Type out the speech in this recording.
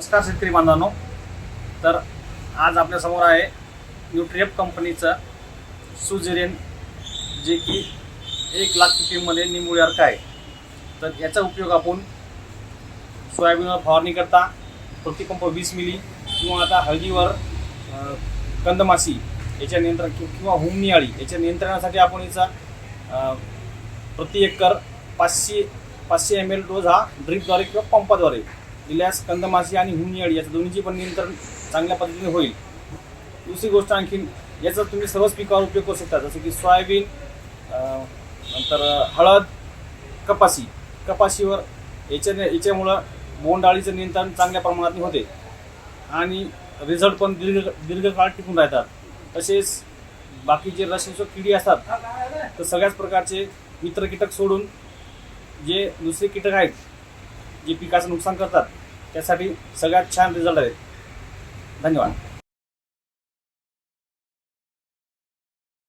नमस्कार शेतकरी बांधवांनो। तर आज आपल्या समोर आहे न्यूट्रिएप कंपनीचा सुजेरियन, जे की 1 लाख मध्ये निंबुळीवर आहे। तर याचा उपयोग आपण सोयाबीनवर फवारणी करता प्रतिपंप 20 मिली किंवा आता हळदीवर कंदमाशी याच्या नियंत्रण किंवा हुमणी अळी याच्या नियंत्रणासाठी आपण याचा प्रति एकर 500 ml डोस हा ड्रिपद्वारे किंवा पंपाद्वारे दिल्यास कंदमाशी आणि हुमणी अळी याचं दोन्हीची पण नियंत्रण चांगल्या पद्धतीने होईल। दुसरी गोष्ट आणखीन याचा तुम्ही सर्वच पिकावर उपयोग करू शकता, जसे की सोयाबीन, नंतर हळद, कपाशीवर याच्यामुळं बोंड अळीचं नियंत्रण चांगल्या प्रमाणात होते आणि रिझल्ट पण दीर्घकाळ टिकून राहतात। तसेच बाकीचे रसशोषक किडी असतात तर सगळ्याच प्रकारचे मित्र कीटक सोडून जे दुसरे कीटक आहेत जे पिकाचं नुकसान करतात त्यासाठी सगळ्यात छान रिझल्ट आहेत। धन्यवाद।